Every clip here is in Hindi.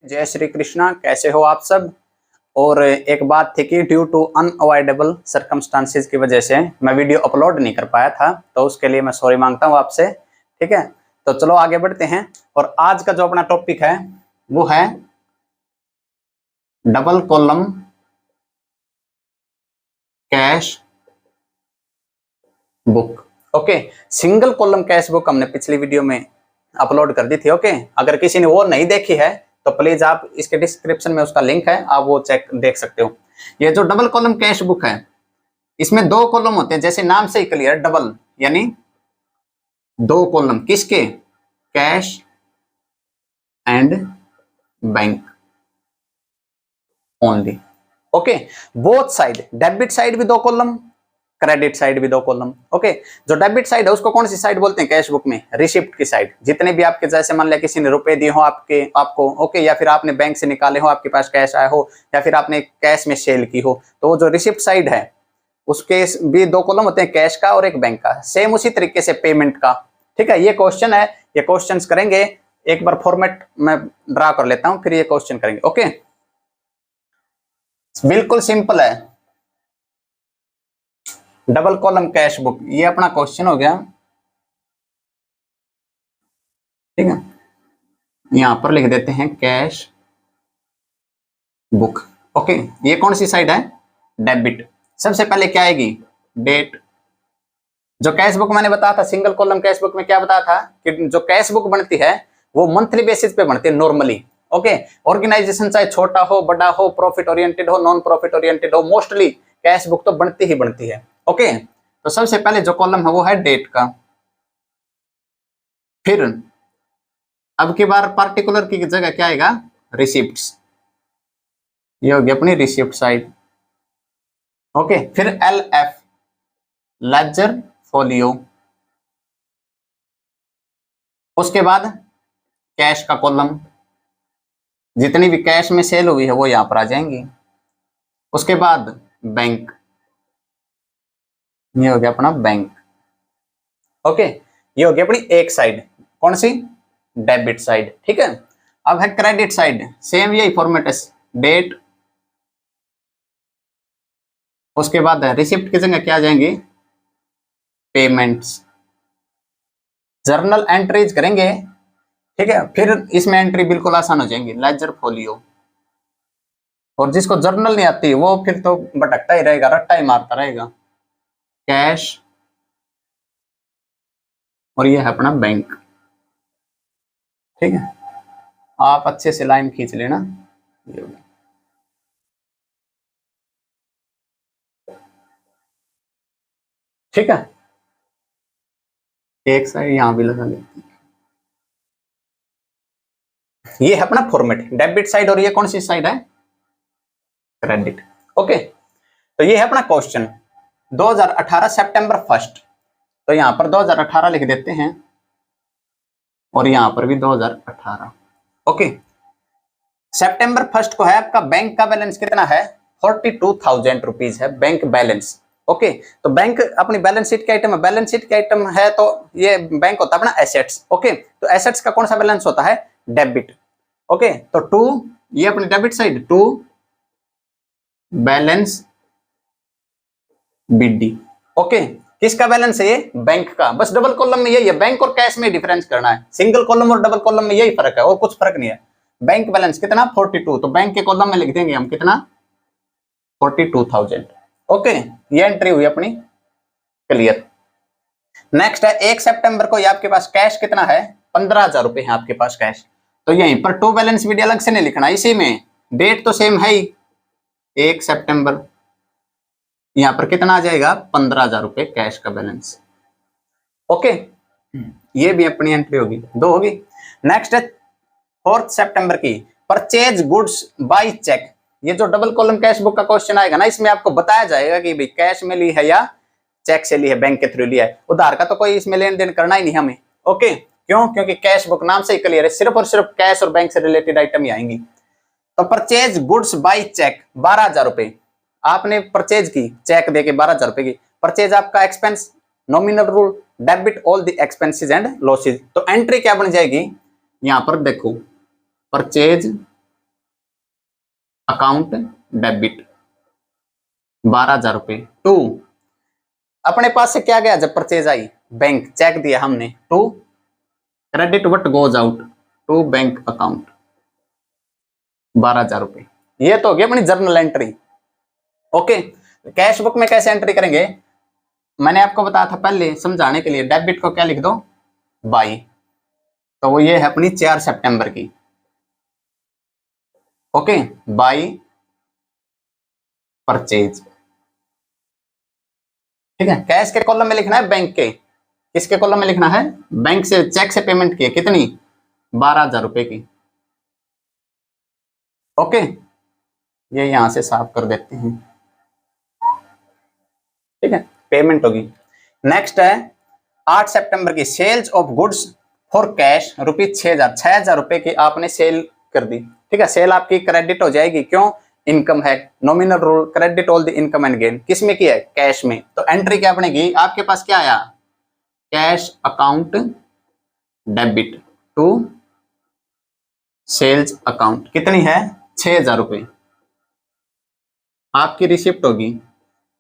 जय श्री कृष्णा। कैसे हो आप सब। और एक बात थी कि ड्यू टू अनअवॉइडेबल सर्कमस्टांसेस की वजह से मैं वीडियो अपलोड नहीं कर पाया था, तो उसके लिए मैं सॉरी मांगता हूँ आपसे। ठीक है, तो चलो आगे बढ़ते हैं। और आज का जो अपना टॉपिक है वो है double column cash book. Okay, single column cash book हमने पिछली वीडियो में अपलोड कर दी थी। ओके, अगर किसी ने वो नहीं देखी है तो प्लीज आप इसके डिस्क्रिप्शन में उसका लिंक है, आप वो चेक देख सकते हो। ये जो डबल कॉलम कैश बुक है इसमें दो कॉलम होते हैं, जैसे नाम से ही क्लियर, डबल यानी दो कॉलम किसके, cash and bank only. Okay, both side, debit side भी दो कॉलम, क्रेडिट साइड भी दो कॉलम। ओके, जो डेबिट साइड है उसको कौन सी साइड बोलते हैं कैश बुक में, रिसिप्ट की साइड। जितने भी आपके, जैसे मान लिया किसी ने रुपए दिए हो आपको, ओके, या फिर आपने बैंक से निकाले हो, आपके पास कैश आया हो, या फिर आपने कैश में सेल की हो, तो जो रिसिप्ट साइड है उसके भी दो कॉलम होते हैं, कैश का और एक बैंक का। सेम उसी तरीके से पेमेंट का। ठीक है, ये क्वेश्चन है, ये क्वेश्चन करेंगे। एक बार फॉर्मेट में ड्रा कर लेता हूं, फिर ये क्वेश्चन करेंगे। ओके, बिल्कुल सिंपल है। डबल कॉलम कैश बुक, ये अपना क्वेश्चन हो गया। ठीक है, यहां पर लिख देते हैं कैश बुक। ओके, ये कौन सी साइड है, डेबिट। सबसे पहले क्या आएगी, डेट। जो कैश बुक मैंने बताया था सिंगल कॉलम कैश बुक में, क्या बताया था कि जो कैश बुक बनती है वो मंथली बेसिस पे बनती है नॉर्मली। ओके, ऑर्गेनाइजेशन चाहे छोटा हो बड़ा हो, प्रॉफिट ओरिएंटेड हो नॉन प्रॉफिट ओरिएंटेड हो, मोस्टली कैश बुक तो बनती ही बनती है। ओके, तो सबसे पहले जो कॉलम है वो है डेट का। फिर अब की बार पार्टिकुलर की जगह क्या आएगा, रिसिप्ट्स। ये होगी अपनी रिसिप्ट साइड। ओके, फिर LF, लेजर फोलियो। उसके बाद कैश का कॉलम, जितनी भी कैश में सेल हुई है वो यहां पर आ जाएंगी। उसके बाद बैंक, ये हो गया अपना बैंक। ओके, ये हो गया अपनी एक साइड, कौन सी, डेबिट साइड। ठीक है, अब है क्रेडिट साइड, सेम यही फॉर्मेट है, डेट। उसके बाद रिसिप्ट की जगह क्या आ जाएंगी, पेमेंट्स। जर्नल एंट्रीज करेंगे। ठीक है, फिर इसमें एंट्री बिल्कुल आसान हो जाएंगी, लेजर फोलियो। और जिसको जर्नल नहीं आती वो फिर तो भटकता ही रहेगा, रट्टा ही मारता रहेगा। कैश, और ये है अपना बैंक। ठीक है, आप अच्छे से लाइन खींच लेना। ठीक है, एक साइड यहां भी लगा लेते हैं। ये है अपना फॉर्मेट, डेबिट साइड, और ये कौन सी साइड है, क्रेडिट। ओके, तो ये है अपना क्वेश्चन 2018 सितंबर 1। तो यहां पर 2018 लिख देते हैं और यहां पर भी 2018। ओके, सितंबर 1 को है आपका बैंक का बैलेंस कितना है, 42,000 रुपीज है बैंक बैलेंस। ओके, तो बैंक अपनी बैलेंस शीट के आइटम है, बैलेंस शीट के आइटम है तो ये बैंक होता है अपना एसेट्स। ओके, तो एसेट्स का कौन सा बैलेंस होता है, डेबिट। ओके, तो टू, ये अपनी debit side, to balance BD। Okay, किसका बैलेंस है ये, बैंक का। बस डबल कॉलम में यही है, बैंक और कैश में डिफरेंस करना है, सिंगल कॉलम और डबल कॉलम में यही फर्क है और कुछ फर्क नहीं है। बैंक बैलेंस कितना, 42, तो बैंक के कॉलम में लिख देंगे हम कितना, 42,000। ओके, ये एंट्री हुई अपनी, क्लियर। नेक्स्ट है 1 सितंबर को, ये आपके पास कैश कितना है, 15,000 रुपए है आपके पास कैश। तो यहीं पर टू बैलेंस BD अलग से नहीं लिखना, इसी में डेट तो सेम है ही, 1 सितंबर, यहां पर कितना आ जाएगा, 15,000 रुपए कैश का बैलेंस। ओके, ये भी अपनी एंट्री होगी, दो होगी। नेक्स्ट है 4 सितंबर की, परचेज गुड्स बाय चेक। ये जो डबल कॉलम कैश बुक का क्वेश्चन आएगा ना, इसमें आपको बताया जाएगा कि भाई कैश में ली है या चेक से ली है, बैंक के थ्रू लिया है। उधार का तो कोई इसमें लेन देन करना ही नहीं हमें। ओके, क्यों, क्योंकि कैश बुक नाम से ही क्लियर है, सिर्फ और सिर्फ कैश और बैंक से रिलेटेड आइटम ही आएंगी। तो परचेज गुड्स बाय चेक 12,000 रुपए आपने परचेज की, चेक देके 12,000 रुपए की। परचेज आपका expense, nominal rule, debit all the expenses and losses. तो एंट्री क्या बन जाएगी, यहां पर देखो, परचेज अकाउंट डेबिट 12,000 रुपए टू, अपने पास से क्या गया जब परचेज आई, बैंक, चेक दिया हमने, to credit what goes out to bank account 12,000 रुपए। ये तो हो गया अपनी journal entry. Okay, cash book में कैसे एंट्री करेंगे, मैंने आपको बताया था पहले समझाने के लिए, डेबिट को क्या लिख दो, बाई, तो वो ये है अपनी 4 सितंबर की। ओके, बाई परचेज, ठीक है। कैश के कॉलम में लिखना है बैंक के, किसके कॉलम में लिखना है, बैंक से चेक से पेमेंट की कितनी, 12,000 रुपए की। ओके, ये यहां से साफ कर देते हैं, ठीक है, पेमेंट होगी। नेक्स्ट है 8 सितंबर की sales of goods for cash rupees 6,000 रुपए की आपने सेल कर दी, ठीक है। सेल आपकी क्रेडिट हो जाएगी, क्यों, इनकम है, nominal rule, credit all the income and gain, किस में किया है, कैश में। तो एंट्री क्या बनेगी, आपके पास क्या आया, cash account debit to sales account, कितनी है, 6,000 रुपए, आपकी रिसिप्ट होगी,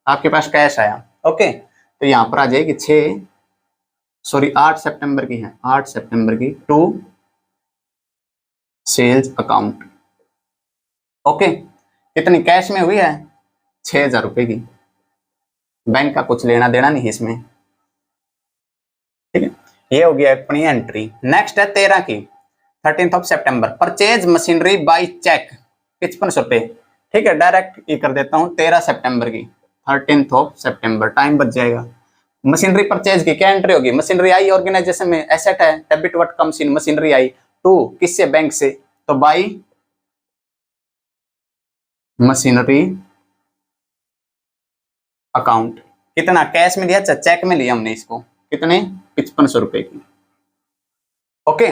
आपके पास कैश आया। ओके, तो यहां पर आ जाएगी 8 सितंबर की है, 8 सितंबर की टू सेल्स अकाउंट। ओके, कितनी कैश में हुई है, 6,000 रुपए की, बैंक का कुछ लेना देना नहीं इसमें, ठीक है। ये हो गया अपनी एंट्री। नेक्स्ट है 13 की, 13 सितंबर, परचेज मशीनरी बाय चेक 55 रुपए, ठीक है। डायरेक्ट ये कर देता हूं 13 सितंबर की, 13 सितंबर, टाइम बच जाएगा। मशीनरी परचेज की क्या एंट्री होगी, मशीनरी आई ऑर्गेनाइजेशन में, एसेट है, debit what comes in, machinery आई, टू किससे, बैंक से, तो बाई मशीनरी अकाउंट, कितना कैश में दिया, चेक में लिया हमने इसको, कितने, 55 रुपए की। ओके,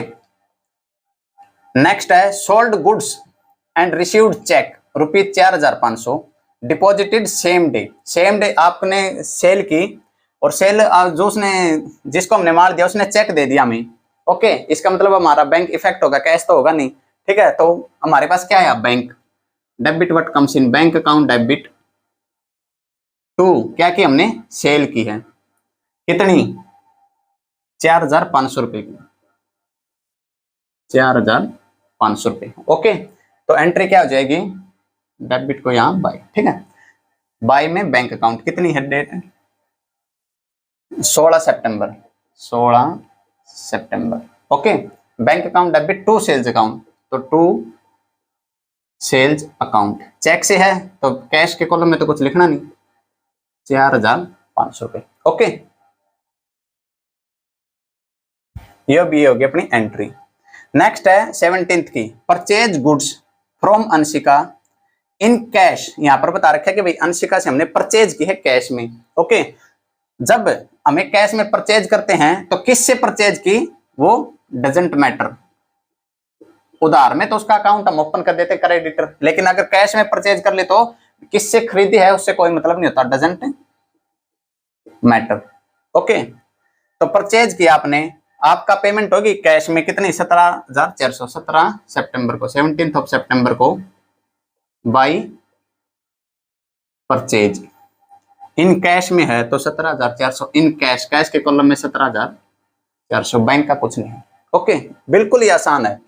नेक्स्ट है sold goods and received cheque rupees 4,500 deposited same day, same day आपने सेल की, और सेल जो उसने, जिसको हमने माल दिया उसने चेक दे दिया हमें। ओके, इसका मतलब हमारा बैंक इफेक्ट होगा, कैश तो होगा नहीं, ठीक है। तो हमारे पास क्या है, bank, debit what comes in bank account debit to, क्या की हमने सेल की है, कितनी, 4,500 रुपए की, 4,500 रुपए। ओके, तो एंट्री क्या हो जाएगी, डेबिट को यहां बाय, ठीक है, बाय में बैंक अकाउंट, कितनी है डेट, 16 सितंबर, 16 सितंबर। Okay, bank account debit to sales account, तो टू सेल्स अकाउंट, चेक से है तो कैश के कॉलम में तो कुछ लिखना नहीं, 4,500 रुपए। ओके, ये भी होगी अपनी एंट्री। नेक्स्ट है 17 की, purchase goods from Anshika in cash, यहां पर बता रखा है कि भाई अंशिका से हमने परचेज की है कैश में। ओके, जब हमें कैश में परचेज करते हैं तो किससे परचेज की, वो डजेंट मैटर, उधार में तो उसका अकाउंट हम ओपन कर देते क्रेडिटर, लेकिन अगर कैश में परचेज कर ले तो किससे खरीदी है उससे कोई मतलब नहीं होता, डजेंट मैटर। ओके, तो परचेज किया आपने, आपका पेमेंट होगी कैश में कितनी, 17,400, 17 सितंबर को, 17 सितंबर को बाई परचेज, इन कैश में है तो 17,400 इन कैश, कैश के कॉलम में 17,400, बैंक का कुछ नहीं है। ओके, बिल्कुल ही आसान है,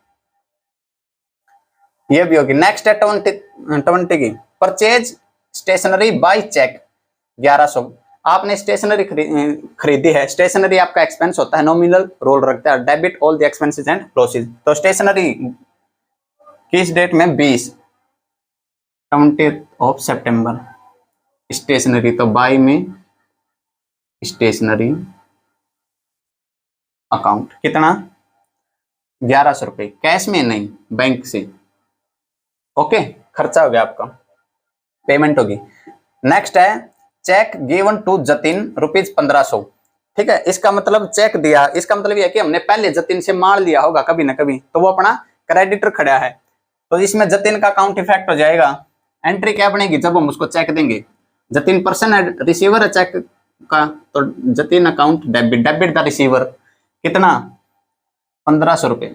ये भी होगी। नेक्स्ट है 20 की, परचेज स्टेशनरी बाय चेक 1100, आपने स्टेशनरी खरीदी है, स्टेशनरी आपका एक्सपेंस होता है, नॉमिनल रोल रखता है, debit all the expenses and losses, तो स्टेशनरी किस डेट में, 20 सितंबर, स्टेशनरी तो बाय में स्टेशनरी अकाउंट, कितना, 1100 रुपए, कैश में नहीं, बैंक से। ओके, खर्चा हो गया आपका, पेमेंट होगी। नेक्स्ट है cheque given to Jatin rupees 1500, ठीक है। इसका मतलब चेक दिया, इसका मतलब यह है कि हमने पहले जतिन से माल लिया होगा कभी ना कभी, तो वो अपना क्रेडिटर खड़ा है, तो इसमें जतिन का अकाउंट इफेक्ट हो जाएगा। एंट्री क्या बनेगी, जब हम उसको चेक देंगे, जतिन पर्सन है, रिसीवर है चेक का, तो Jatin account debit, debit the receiver, कितना, 1500 रुपए,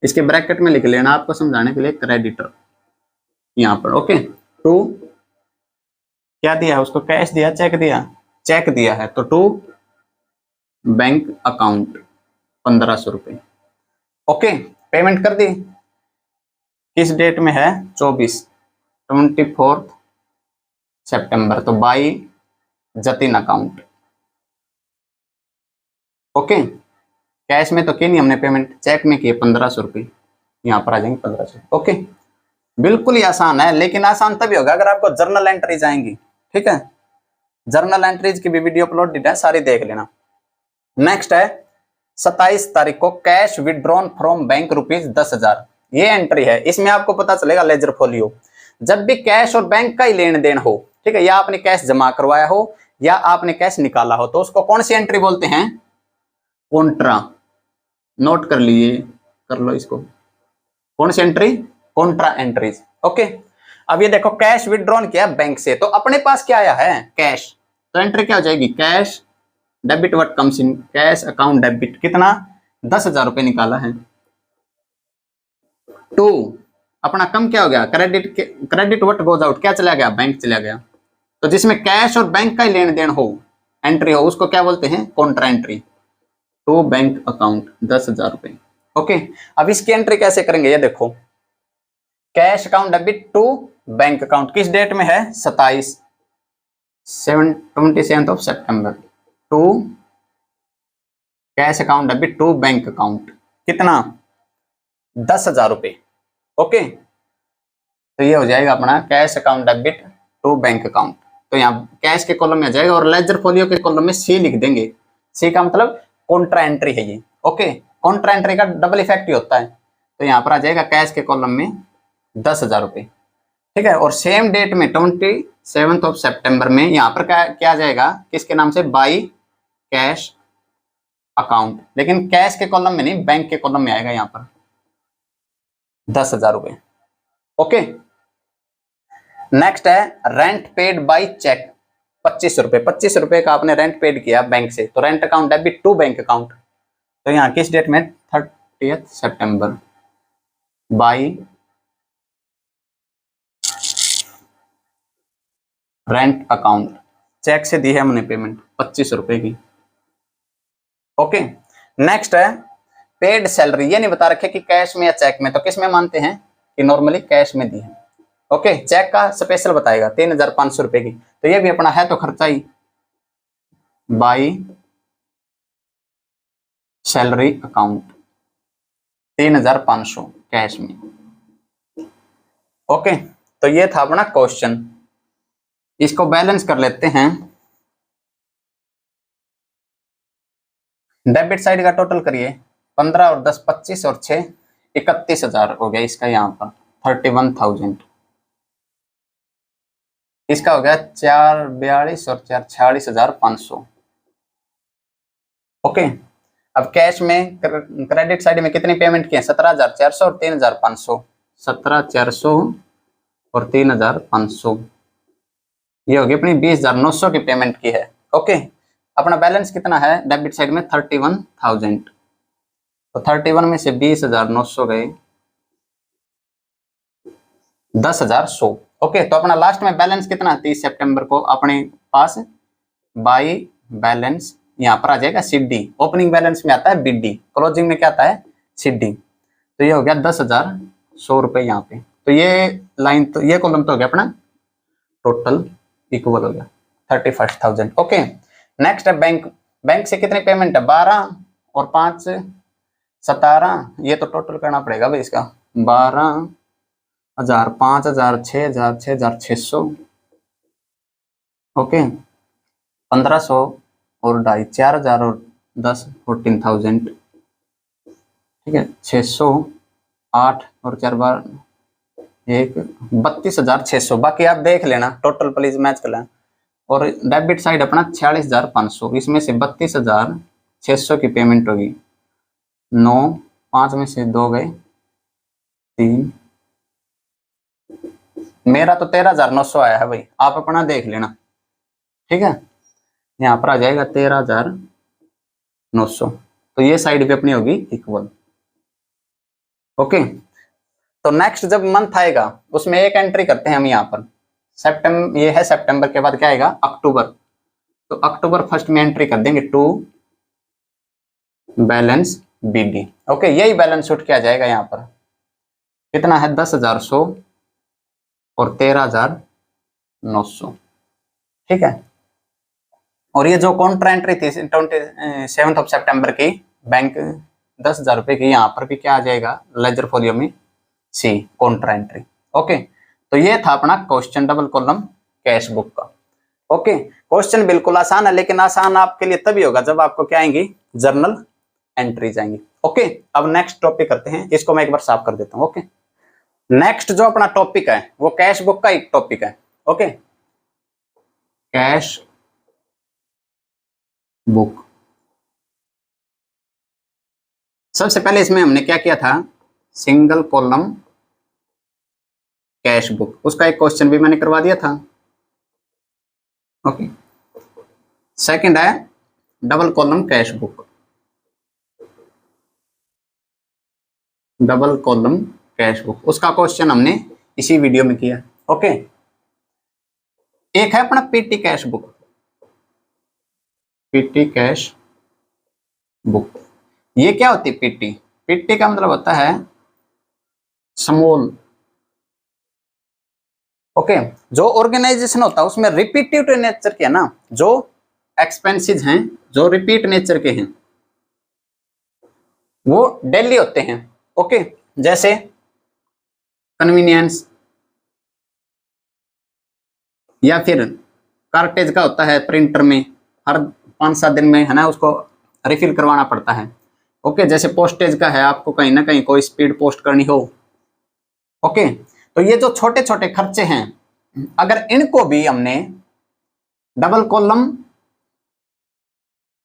इसके ब्रैकेट में लिख लेना आपको समझाने के लिए, क्रेडिटर। यहाँ पर। ओके, टू क्या दिया है उसको, कैश दिया, चेक दिया, चेक दिया है, तो टू बैंक अकाउंट 1500 रुपये। ओके, पेमेंट कर दी। किस डेट में है, 24 सितंबर, तो by Jatin account. Okay, cash में तो की नहीं हमने पेमेंट, चेक में किए 1500 रुपये, यहाँ पर आ जाएंगे 1500। ओके, बिल्कुल ही आसान है, लेकिन आसान तभी होगा अगर आपको जर्नल एंट्रीज आएंगी। ठीक है, जर्नल एंट्रीज की भी वीडियो अपलोडेड है, सारी देख लेना। नेक्स्ट है 27 तारीख को कैश विड्रॉन फ्रॉम बैंक ₹10,000, ये एंट्री है। इसमें आपको पता चलेगा लेजर फोलियो, जब भी कैश और बैंक का ही लेन देन हो, ठीक है, या आपने कैश जमा करवाया हो या आपने कैश निकाला हो, तो उसको कौन सी एंट्री बोलते हैं, कॉन्ट्रा। नोट कर लिए, कर लो इसको, कौन सी एंट्री, कॉन्ट्रा एंट्रीज। ओके, अब ये देखो कैश विड्रॉन किया बैंक से, तो अपने पास क्या आया है, कैश, तो एंट्री क्या हो जाएगी, cash debit what comes in, cash account debit, कितना, 10,000 रुपए निकाला है। टू अपना कम क्या हो गया, credit, credit what goes out, क्या चला गया, बैंक चला गया। तो जिसमें कैश और बैंक का ही लेन देन हो, एंट्री हो, उसको क्या बोलते हैं, contra entry. To bank account 10,000 रुपए। ओके, अब इसकी एंट्री कैसे करेंगे, ये देखो, cash account debit to bank account, किस डेट में है, 27 सितंबर, to cash account debit to bank account, कितना, 10,000 रुपए। ओके, तो ये हो जाएगा अपना cash account debit to bank account. तो यहाँ कैश के कॉलम में आ जाएगा और लेजर फोलियो के कॉलम में सी लिख देंगे। सी का मतलब कॉन्ट्रा एंट्री है ये। ओके, कॉन्ट्रा एंट्री का डबल इफेक्ट ही होता है, तो यहाँ पर आ जाएगा कैश के कॉलम में 10,000 रुपए। ठीक है, और सेम डेट में 27 सितंबर में यहाँ पर क्या आ जाएगा, किसके नाम से, बाई कैश अकाउंट, लेकिन कैश के कॉलम में नहीं, बैंक के कॉलम में आएगा यहाँ पर 10,000 रुपए। ओके, नेक्स्ट है रेंट पेड बाय चेक 25 रुपए, 25 रुपए का आपने रेंट पेड किया बैंक से, तो rent account debit to bank account, तो यहाँ किस डेट में, 30 सितंबर, बाई रेंट अकाउंट, चेक से दी है हमने पेमेंट 25 रुपए की। ओके, नेक्स्ट है पेड सैलरी, ये नहीं बता रखे कि कैश में या चेक में, तो किस में मानते हैं कि नॉर्मली कैश में दी है। ओके, चेक का स्पेशल बताएगा 3,500 रुपए की, तो ये भी अपना है तो खर्चा ही, बाई सैलरी अकाउंट 3,500 कैश में। ओके, तो ये था अपना क्वेश्चन, इसको बैलेंस कर लेते हैं। डेबिट साइड का टोटल करिए, 15 और 10 25 और 6 31,000 हो गया इसका, यहाँ पर 31,000। इसका हो गया 4 42 और 4 46,500। ओके, अब कैश में क्रेडिट साइड में कितनी पेमेंट की है, 17,400 और 3,500, 17,400 और 3,500, ये होगी अपनी 20,900 की पेमेंट की है। ओके, अपना बैलेंस कितना है डेबिट साइड में, 31,000, तो 31 में से 20,900 गए, 10,100। ओके, तो अपना लास्ट में बैलेंस कितना, 30 सितंबर को अपने पास बाई बैलेंस, यहाँ पर आ जाएगा सीडी, ओपनिंग बैलेंस में आता है बीडी, क्लोजिंग में क्या आता है, सीडी, तो ये हो गया 10,100 रुपए यहाँ पे। तो ये लाइन, तो ये कॉलम तो हो गया अपना टोटल इक्वल हो गया 31,000। ओके, नेक्स्ट है बैंक, बैंक से कितनी पेमेंट है, 12 और 5 17, ये तो टोटल करना पड़ेगा भाई इसका, 12,000 5,000 6,000 6,600। ओके, 1,500 और 2.5 4,000 और 10 14,000। ठीक है, 600 8 और 4 बार 1 32,600। बाकी आप देख लेना, टोटल प्लीज मैच कर लेना। और डेबिट साइड अपना 46,500, इसमें से 32,600 की पेमेंट होगी, 9 5 में से 2 गए 3, मेरा तो 13,900 आया है भाई, आप अपना देख लेना। ठीक है, यहाँ पर आ जाएगा 13,900, तो ये साइड भी अपनी होगी इक्वल। ओके, तो नेक्स्ट जब मंथ आएगा उसमें एक एंट्री करते हैं हम यहाँ पर, सितंबर, ये है सितंबर के बाद क्या आएगा अक्टूबर, तो अक्टूबर फर्स्ट में एंट्री कर देंगे टू बैलेंस बीडी। ओके, यही बैलेंस शीट क्या जाएगा यहाँ पर, कितना है 10,100 और 13,900, ठीक है। और ये जो कॉन्ट्रा एंट्री थी 27 सितंबर की बैंक 10,000 रुपए की, यहाँ पर भी क्या आ जाएगा लेजर फोलियो में सी कॉन्ट्रा एंट्री। ओके, तो ये था अपना question double column cash book का। ओके, क्वेश्चन बिल्कुल आसान है, लेकिन आसान आपके लिए तभी होगा जब आपको क्या आएंगी जर्नल एंट्रीज आएंगी। ओके, अब नेक्स्ट टॉपिक करते हैं, इसको मैं एक बार साफ कर देता हूं। ओके, नेक्स्ट जो अपना टॉपिक है वो कैश बुक का एक टॉपिक है। Okay, cash book. सबसे पहले इसमें हमने क्या किया था, सिंगल कॉलम कैश बुक, उसका एक क्वेश्चन भी मैंने करवा दिया था। ओके, सेकंड है double column cash book, double column cash book, उसका क्वेश्चन हमने इसी वीडियो में किया। ओके, एक है अपना PT cash book, PT cash book. ये क्या होती है पीटी? पीटी का मतलब होता है स्मॉल। ओके, जो ऑर्गेनाइजेशन होता है उसमें रिपीटिव नेचर के है ना, जो एक्सपेंसेस हैं जो रिपीट नेचर के हैं वो डेली होते हैं। ओके, जैसे कन्वीनियंस, या फिर कार्टेज का होता है प्रिंटर में हर 5-7 दिन में है ना उसको रिफिल करवाना पड़ता है। ओके, जैसे पोस्टेज का है, आपको कहीं ना कहीं कोई स्पीड पोस्ट करनी हो। ओके, तो ये जो छोटे छोटे खर्चे हैं अगर इनको भी हमने डबल कॉलम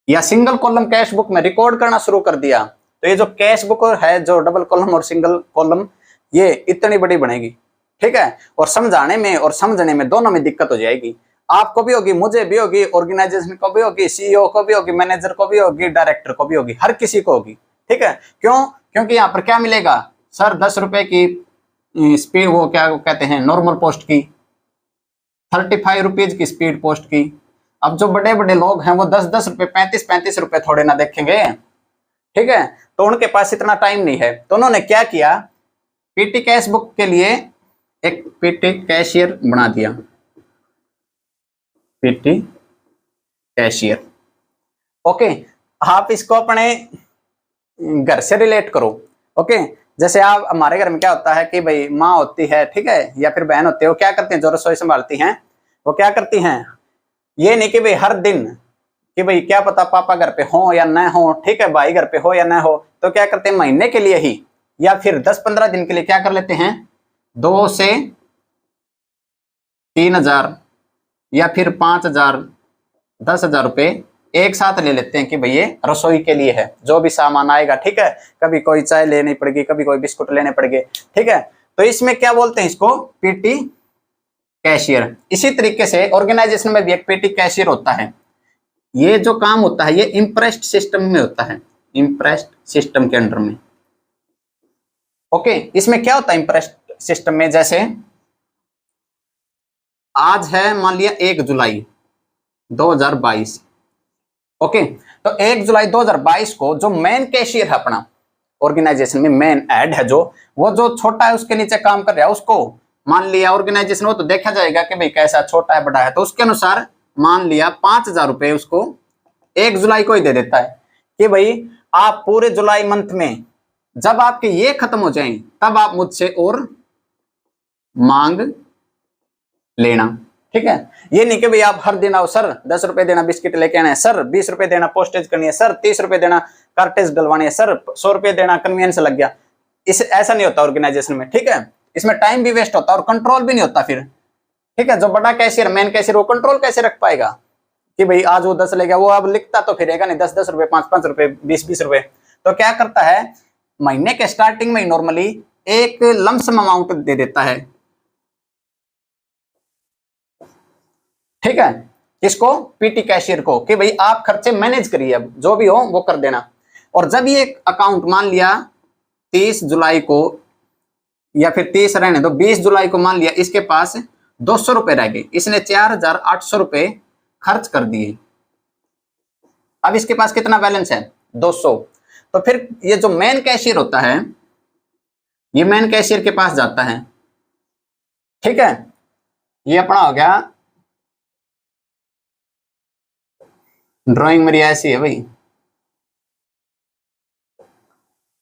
या सिंगल कॉलम कैश बुक में रिकॉर्ड करना शुरू कर दिया तो ये जो कैश बुक है जो डबल कॉलम और सिंगल कॉलम ये इतनी बड़ी बनेगी, ठीक है। और समझाने में और समझने में दोनों में दिक्कत हो जाएगी, आपको भी होगी, मुझे भी होगी, ऑर्गेनाइजेशन को भी होगी, सीईओ को भी होगी, मैनेजर को भी होगी, डायरेक्टर को भी होगी, हर किसी को होगी, ठीक है। क्यों? क्योंकि यहाँ पर क्या मिलेगा सर, 10 रुपए की स्पीड, वो क्या कहते हैं नॉर्मल पोस्ट की, 35 रुपीज की स्पीड पोस्ट की। अब जो बड़े बड़े लोग हैं वो 10-10 रुपए 35-35 रुपए थोड़े ना देखेंगे, ठीक है। तो उनके पास इतना टाइम नहीं है, तो उन्होंने क्या किया, पीटी कैश बुक के लिए एक पीटी कैशियर बना दिया, पीटी कैशियर। ओके, आप इसको अपने घर से रिलेट करो। ओके, जैसे आप, हमारे घर में क्या होता है कि भाई माँ होती है, ठीक है, या फिर बहन होती है, वो क्या करती हैं, जो रसोई संभालती हैं वो क्या करती हैं, ये नहीं कि भाई हर दिन कि भाई क्या पता पापा घर पे हो या न हो, ठीक है, भाई घर पे हो या न हो, तो क्या करते हैं महीने के लिए ही या फिर 10-15 दिन के लिए क्या कर लेते हैं, 2 से 3,000 या फिर 5,000 10,000 रुपए एक साथ ले लेते हैं कि भाई ये रसोई के लिए है, जो भी सामान आएगा, ठीक है, कभी कोई चाय लेनी पड़ेगी, कभी कोई बिस्कुट लेने पड़ेंगे, ठीक है। तो इसमें क्या बोलते हैं इसको, पीटी कैशियर। इसी तरीके से ऑर्गेनाइजेशन में भी एक पीटी कैशियर होता है। ये जो काम होता है ये इम्प्रेस्ड सिस्टम में होता है, इम्प्रेस्ड सिस्टम के अंडर में। ओके, इसमें क्या होता है इम्प्रेस्ड सिस्टम में, जैसे आज है मान लिया 1 जुलाई 2022। ओके, तो 1 जुलाई 2022 को जो मेन कैशियर है अपना ऑर्गेनाइजेशन में, मेन हेड है जो, वो जो छोटा है उसके नीचे काम कर रहा है, उसको मान लिया ऑर्गेनाइजेशन, वो तो देखा जाएगा कि भाई कैसा छोटा है बड़ा है, तो उसके अनुसार मान लिया 5,000 रुपए उसको 1 जुलाई को ही दे देता है कि भाई आप पूरे जुलाई मंथ में जब आपके ये खत्म हो जाएं तब आप मुझसे और मांग लेना, ठीक है। ये नहीं कि भाई आप हर दिन आओ, सर 10 रुपए देना बिस्किट लेके आना है, सर 20 रुपए देना पोस्टेज करनी है, सर 30 रुपए देना कार्टेज डलवानी है, सर 100 रुपए देना कन्वीनियंस लग गया। इस ऐसा नहीं होता ऑर्गेनाइजेशन में, ठीक है। इसमें टाइम भी वेस्ट होता है और कंट्रोल भी नहीं होता फिर, ठीक है। जो बड़ा कैशियर, मेन कैशियर, वो कंट्रोल कैसे रख पाएगा कि भाई आज वो 10 ले गया, वो अब लिखता तो फिरेगा नहीं, 10-10 रुपए, 5-5 रुपए, 20-20 रुपए। तो क्या करता है, महीने के स्टार्टिंग में नॉर्मली एक लमसम अमाउंट दे देता है, ठीक है, किसको, पीटी कैशियर को, कि भाई आप खर्चे मैनेज करिए, अब जो भी हो वो कर देना। और जब ये अकाउंट मान लिया 30 जुलाई को या फिर 30 रहने दो, 20 जुलाई को मान लिया इसके पास 200 रुपए रह गए, इसने 4800 रुपए खर्च कर दिए। अब इसके पास कितना बैलेंस है? 200। तो फिर ये जो मेन कैशियर होता है, ये मेन कैशियर के पास जाता है, ठीक है। ये अपना हो गया, ड्राइंग मेरी ऐसी है भाई,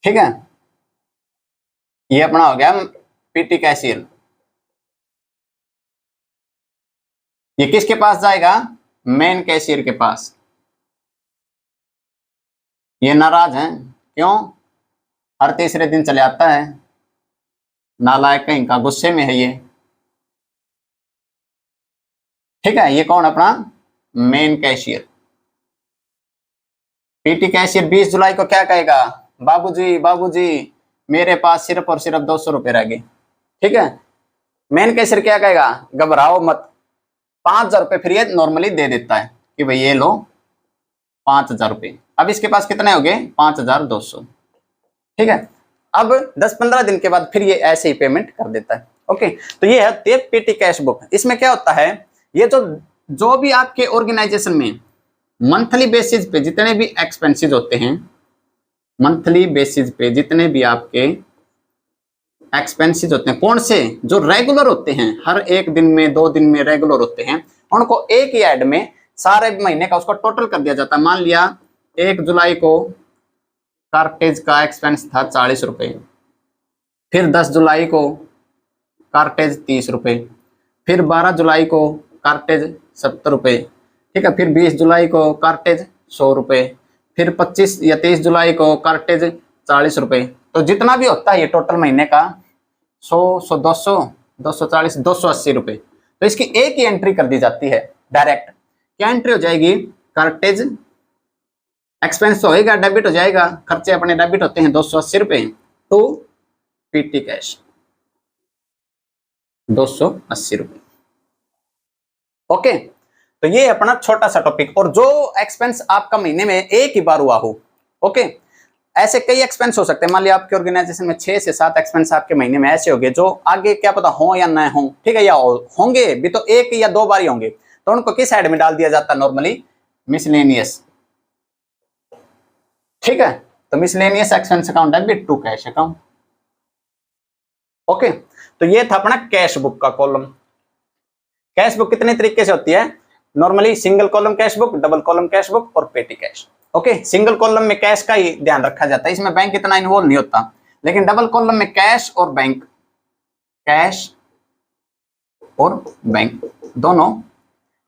ठीक है। ये अपना हो गया पीटी कैशियर। ये किसके पास जाएगा? मेन कैशियर के पास। ये नाराज है, क्यों? हर तीसरे दिन चले आता है, नालायक कहीं का, गुस्से में है ये, ठीक है। ये कौन? अपना मेन कैशियर। पीटी कैशियर 20 जुलाई को क्या कहेगा? बाबूजी बाबूजी मेरे पास सिर्फ और सिर्फ 200 रुपए रह गए, ठीक है। मेन कैशियर क्या कहेगा? घबराओ मत, 5000 रुपए फिर ये नॉर्मली दे देता है कि भाई ये लो 5000 रुपए। अब इसके पास कितने हो गए? 5200, ठीक है। अब 10-15 दिन के बाद फिर ये ऐसे ही पेमेंट कर देता है, ओके। तो ये है पीटी कैश बुक। इसमें क्या होता है, ये जो भी आपके ऑर्गेनाइजेशन में मंथली बेसिस पे जितने भी एक्सपेंसेस होते हैं, मंथली बेसिस पे जितने भी आपके एक्सपेंसेस होते हैं, कौन से? जो रेगुलर होते हैं, हर एक दिन में 2 दिन में रेगुलर होते हैं, उनको एक ही ऐड में सारे महीने का उसको टोटल कर दिया जाता है। मान लिया 1 जुलाई को कार्टेज का एक्सपेंस था 40 रुपए, फिर 10 जुलाई को कार्टेज 30 रुपए, फिर 12 जुलाई को कार्टेज 70 रुपए, ठीक है। फिर 20 जुलाई को कार्टेज 100 रुपए, फिर 25 या 30 जुलाई को कार्टेज 40 रुपए। तो जितना भी होता है ये टोटल महीने का 100, 200, 240, 280 रुपए। तो इसकी एक ही एंट्री कर दी जाती है डायरेक्ट। क्या एंट्री हो जाएगी? कार्टेज एक्सपेंस तो होएगा, डेबिट हो जाएगा, खर्चे अपने डेबिट होते हैं 280 रुपए, टू पीटी कैश 280 रुपए, ओके। तो ये अपना छोटा सा टॉपिक। और जो एक्सपेंस आपका महीने में एक ही बार हुआ हो, ओके, ऐसे कई एक्सपेंस हो सकते हैं। मान लिया आपके ऑर्गेनाइजेशन में 6 से 7 एक्सपेंस आपके महीने में ऐसे होंगे जो आगे क्या पता हो या ना हो, ठीक है, या होंगे भी तो 1 या 2 बार ही होंगे। तो उनको किस साइड में डाल दिया जाता है? नॉर्मली मिसलेनियस, ठीक है। तो miscellaneous expense account debit to cash account, okay. तो ये था अपना कैश बुक का कॉलम। कैश बुक कितने तरीके से होती है? Normally single column cash book, double column cash book और petty cash, okay. Single column में कैश का ही ध्यान रखा जाता है, इसमें बैंक इतना इन्वॉल्व नहीं होता। लेकिन डबल कॉलम में कैश और बैंक, कैश और बैंक दोनों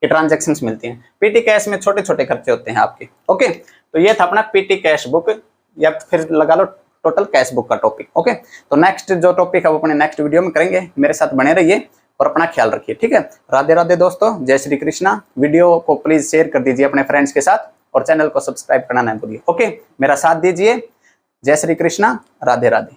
के ट्रांजैक्शंस मिलती हैं। पीटी कैश में छोटे छोटे खर्चे होते हैं आपके, ओके। तो ये था अपना पीटी कैश बुक, या फिर लगा लो टोटल कैश बुक का टॉपिक, ओके। तो नेक्स्ट जो टॉपिक है वो अपने नेक्स्ट वीडियो में करेंगे। मेरे साथ बने रहिए और अपना ख्याल रखिए, ठीक है। राधे राधे दोस्तों, जय श्री कृष्णा। वीडियो को प्लीज शेयर कर दीजिए अपने फ्रेंड्स के साथ और चैनल को सब्सक्राइब करना ना भूलिए, ओके। मेरा साथ दीजिए। जय श्री कृष्णा, राधे राधे।